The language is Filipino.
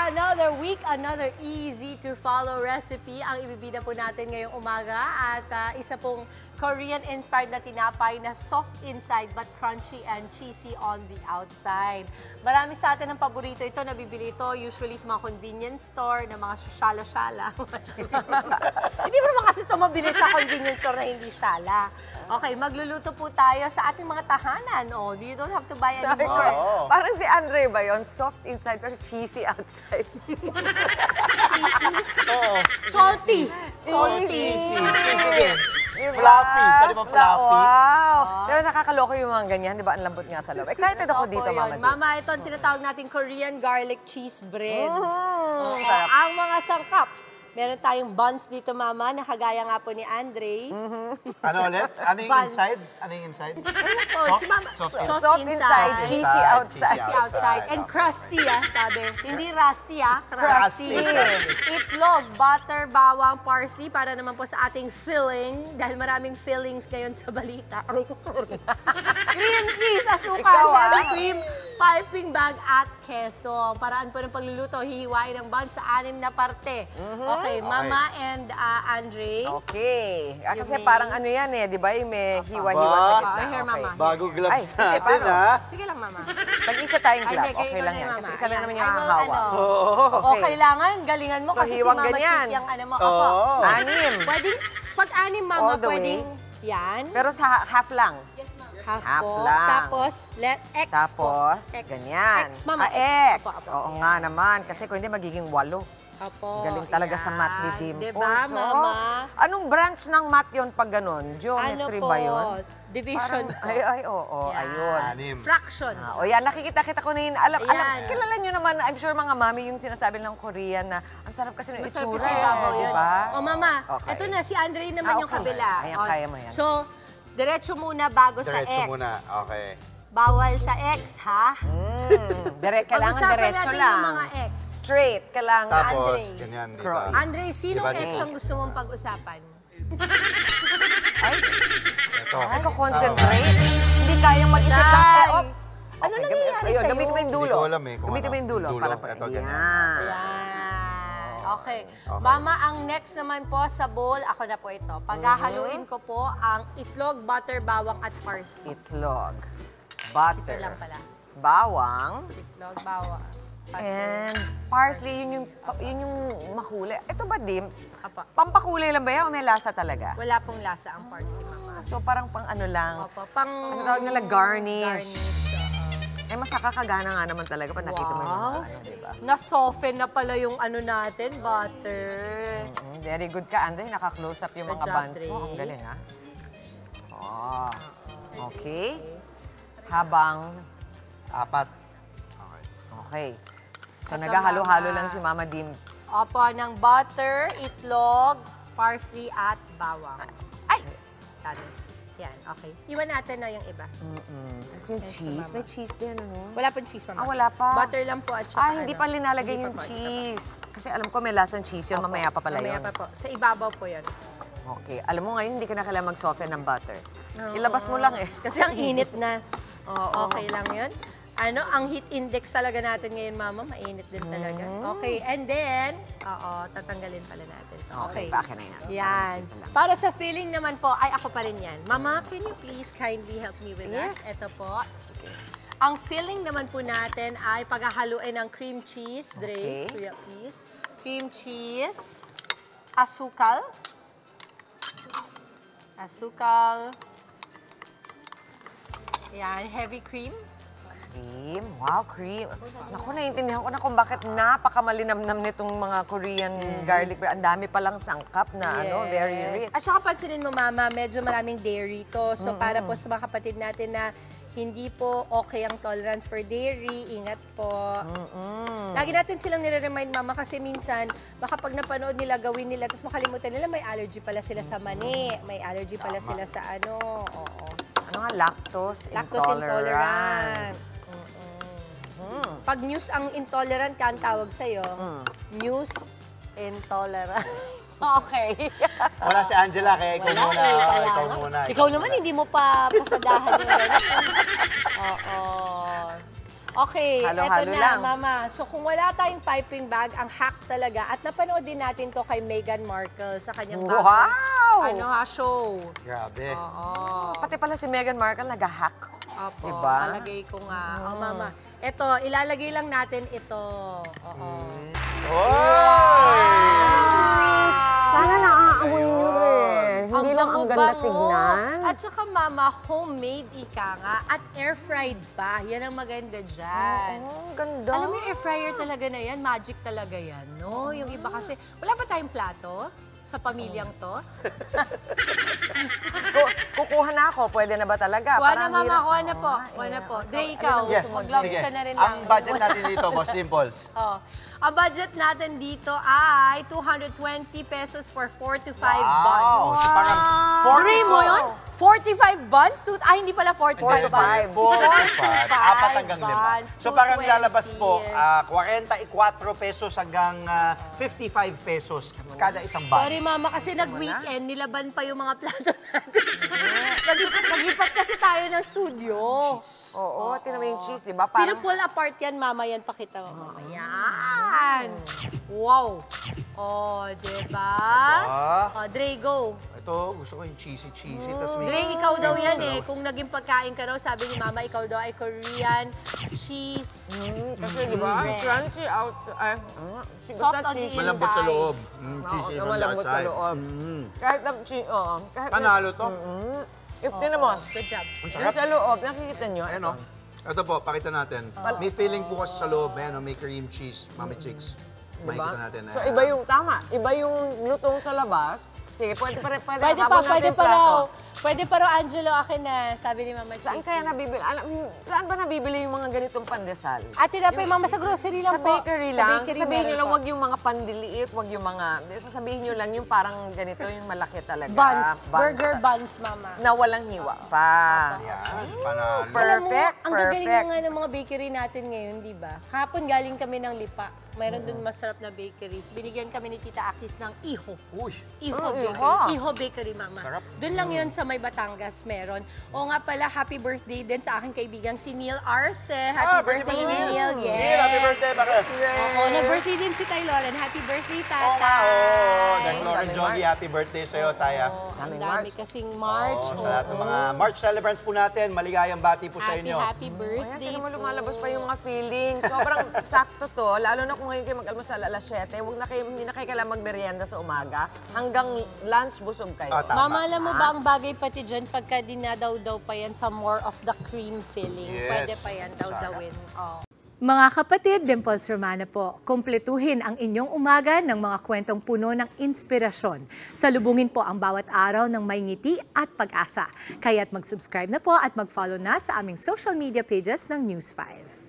Another week, another easy-to-follow recipe ang ibibida po natin ngayong umaga. At isa pong Korean-inspired na tinapay na soft inside but crunchy and cheesy on the outside. Marami sa atin ang paborito ito. Nabibili ito usually sa mga convenience store na mga shala-shala. Hindi mo naman kasi ito mabili sa convenience store na hindi shala. Okay, magluluto po tayo sa ating mga tahanan. Oh, you don't have to buy anymore. Oh. Parang si Andre ba yun? Soft inside pero cheesy outside. Cheesy? Oo. Salty. Cheesy. Cheesy din. Diba? Fluffy. Pwede ba fluffy? Wow! Pero nakakaloko yung mga ganyan. Di ba? Ang lambot nga sa loob. Excited ako dito, Mama. Mama, ito ang tinatawag nating Korean garlic cheese bread. Sarap. Ang mga sangkap. Meron tayong buns dito, Mama, na kagaya nga po ni Andre. Ano ulit? Ano yung Buns. inside? Ano yung inside? Oh, si Mama, Soft Soft inside, cheesy outside. Cheesy outside. And crusty, sabi. Hindi rusty, crusty. Crusty. Itlog, butter, bawang, parsley, para naman po sa ating filling. Dahil maraming fillings ngayon sa balita. Cream cheese, asukal, Ikaw, heavy cream, piping bag, at keso. Ang paraan po ng pagluluto, hihiwain ng buns sa 6 na parte. Okay, Mama and Andre. Okay. Kasi may- parang ano yan eh, di ba? Yung may hiwa-hiwa sa Ba? gitna. Oh, here, Mama. Bago gloves Ay, natin, paano? ha? Sige lang, Mama. Pag-isa tayong Ay, glove, hindi, kayo okay ikaw lang na yan. yung Kasi Mama. isa lang Ayan. naman I yung will, hahawa. O, kailangan, galingan mo So, kasi si hiwag Mama ganyan. Chick yung ano mo. Opo. Oo. 6. Pwedeng, pag 6, Mama, All the way. pwedeng yan. Pero sa half lang. Half half po. lang. Tapos, let X Tapos, po. X. ganyan. X, Mama. X. Opo, opo. Oo nga naman. Kasi kung hindi, magiging 8. Opo. Galing talaga sa math ni yan. Dimple. Diba, Mama? Anong branch ng math yun pag ganun? Ano Geometry po? ba yun? Division Parang- po. oo, Yan. ayun. 6. Fraction. O yan, nakikita-kita ko na yun. Alam, Ayan. kilala nyo naman, I'm sure mga mami yung sinasabi ng Korean na ang sarap kasi ng Masarap itsura. kasi ibabaw di yun. ba? O, Mama, Okay. eto na, si Andre naman yung okay. kabila. Ayan, O, kaya mo yan. So, diretso muna bago sa X. Diretso muna. Okay. Bawal sa X, ha? Kailangan Pag-usapan diretso natin lang. yung mga X. Straight, kailangan. Tapos, Andre. ganyan, di Cross. ba? Andre, sinong Diba, X dito? ang gusto mong pag-usapan? Ay, Ito. concentrate. Hindi kayang mag-isip ng, Tay! op. Ano nangyayari ayun, sa'yo? gamitin mo yung dulo. Hindi ko alam eh kung Gamitin mo ano. yung dulo. Dulo, Para, eto, ganyan. Yan. Yan. Okay. Mama, ang next naman po sa bowl, ako na po ito. Paghahaluin ko po ang itlog, butter, bawang at parsley. Itlog. Ito Butter. lang pala. Bawang. Itlog, bawang. Butter. And parsley, yun yung makulay. Ito ba, Dims? Apa. Pampakulay lang ba yan o may lasa talaga? Wala pong lasa ang parsley, Mama. So parang pang ano lang. Opo, pang... Ano tawag nila? Garnish. Garnish. Eh, mas nakakagana nga naman talaga pag nakita mo yung mga Wow. ano, diba? Na-soften na pala yung ano natin, butter. Very good ka, Andre. Naka-close up yung Good mga job, buns mo. Ang Dre. galing, ha? Oh. Okay. Habang, 4. Okay. okay. So, Ito, naghahalo-halo Mama. lang si Mama Dim. Opo, ng butter, itlog, parsley at bawang. Ay! Dami. Yan, okay. Iwan natin na yung iba. Tapos yung Yes, cheese. Mama. May cheese din, ano? Wala pong cheese, Mama. Ah, wala pa? Butter lang po at saka Hindi ano. pa linalagay Hindi yung pa po, hindi pa po. cheese. Kasi alam ko may lasang cheese yun. Mamaya pa pala Mamaya yun. pa po. Sa ibabaw po yun. Okay. Alam mo ngayon, hindi ka na kailangan mag-soften ng butter. Ilabas mo lang eh. Kasi ang init na. Oo. Okay lang yun. Ano, ang heat index talaga natin ngayon, Mama, mainit din talaga. Okay, and then, tatanggalin pala natin. Okay. pa akin na yan. Yan. Para sa filling naman po, ay ako pa rin yan. Mama, can you please kindly help me with that? Yes. Ito po. Ang filling naman po natin ay paghahaluin ng cream cheese. Dre, Okay. suya please. Cream cheese, asukal. Asukal. Yan, heavy cream. Cream. Wow, cream. Naku, naiintindihan ko na kung bakit napakamalinamnam nitong mga Korean garlic bread. Ang dami palang sangkap na ano, very rich. At saka pansinin mo, Mama, medyo maraming dairy to. So, para po sa mga kapatid natin na hindi po okay ang tolerance for dairy, ingat po. Lagi natin silang nire-remind, Mama, kasi minsan, baka pag napanood nila, gawin nila, tapos makalimutan nila, may allergy pala sila sa mani, may allergy pala sila sa ano. Oo. Ano nga, lactose Lactose intolerance. Pag news ang intolerant ka, ang tawag sa'yo, news intolerant. Okay. Wala si Angela, kaya ikaw muna. kaya Ikaw nga. muna. Ikaw naman, hindi mo pa pasadahan yung ganun. Oo. Okay, Halo-halo eto na, lang. Mama. So kung wala tayong piping bag, ang hack talaga, at napanood din natin to kay Meghan Markle sa kanyang bagong show. Grabe. Oo. Pati pala si Meghan Markle nag-hack. Opo, Diba? palagay ko nga. Mama. Eto, ilalagay lang natin ito. Oo. Oy! Sana naaamoy nyo rin. Hindi lang ang ganda bango-bango. tignan. At saka, Mama, homemade ika nga at air-fried pa. Yan ang maganda dyan. Oh, ganda. Alam mo yung air fryer talaga na yan, magic talaga yan, no? Yung iba kasi, wala pa tayong plato sa pamilyang to. Kukuha na ako. Pwede na ba talaga? Kuha na, Parang Mama, hirap. kuha na po. Kuha na po. Dre, ikaw, Yes, mag-gloves sige. ka na rin Ang lang. budget natin dito, Boss Dimples. Oh. Ang budget natin dito ay 220 pesos for 4 to 5 buns. Wow! So parang 44. Dream mo yun? 45 buns? Hindi pala 45 buns. 45. Apat hanggang 5. buns, So parang 220. lalabas po, 44 pesos hanggang 55 pesos kada isang bun. Sorry, Mama, kasi nag-weekend, nilaban pa yung mga plato natin. Naglipat kasi tayo ng studio. Oo, tinan mo yung cheese, di ba? Parang Pinupull apart yan, Mama. Yan, pakita mo, Mama. Yan. Wow. Oh, diba? Oh, Dre, go. Ito, gusto ko yung cheesy. Tapos may Dre, ikaw daw yan salaw. Kung naging pagkain ka daw, sabi ni Mama, ikaw daw ay Korean cheese. kasi di ba? Crunchy out. Soft on the inside. Malambot sa loob. Cheesy on the malambot sa outside. loob. Kahit na cheese, oo. Kahit na- Panalo to. If tinan mo, Good job. Ang yung sarap. sa loob, nakikita nyo? Ayan o. Ito po, pakita natin. May feeling po kasi sa loob. Ayan o, may cream cheese. Mami Chicks. Diba? Makikita natin. So iba yung, tama, iba yung lutong sa labas. Sige, pwede Pwede habang pa, pwede natin pa raw. plato. Pwede pa raw, Angelo, akin na. Sabi ni Mama Saan Chicky. kaya nabibili? Saan ba nabibili yung mga ganitong pandesal? At tinapay, Mama, sa grocery lang Sa po. bakery Sa lang. bakery Sabihin nyo meron lang, po. wag yung mga pandiliit, wag yung mga... Sasabihin nyo lang yung parang ganito, yung malaki talaga. Buns. Burger buns, Mama. Na walang hiwa pa. Yan, panalo. Alam mo, Perfect, ang gagaling na perfect. nga ng mga bakery natin ngayon, di ba? Kahapon galing kami ng Lipa. Mayroon dun masarap na bakery. Binigyan kami ni Tita Akis ng Iho. Uy, Iho Oh, Bakery. Iho. Iho Bakery, Mama. Sarap. Doon lang yun sa May Batangas meron. O nga pala, happy birthday din sa aking kaibigang si Neil Arce. Happy birthday, Neil. Yes. Neil, happy birthday, bakit? Oo, nag-birthday din si Tay Lauren. Happy birthday, Tatay. Oo nga, oo. Dahil Lauren Happy Jogi, March. happy birthday sa'yo, Taya. Ang Daming dami March. kasing March. Oo, sa lahat ng mga March celebrants po natin, maligayang bati po sa Happy, inyo. happy Ayan, birthday tingnan mo, po. lumalabas pa yung mga feeling. Sobrang sakto to. Lalo na kung ngayon kayo mag-almusal alas 7, hindi na kayo kailangan magmerienda sa umaga. Hanggang lunch, busog kayo. Tama. Mama, alam mo ba ang bagay pati dyan pagka dinadaw-daw pa yan sa more of the cream filling? Yes. Pwede pa yan daw-dawin. Oh. Mga kapatid, Dimples Romana po, kumpletuhin ang inyong umaga ng mga kwentong puno ng inspirasyon. Salubungin po ang bawat araw ng may ngiti at pag-asa. Kaya't mag-subscribe na po at mag-follow na sa aming social media pages ng News 5.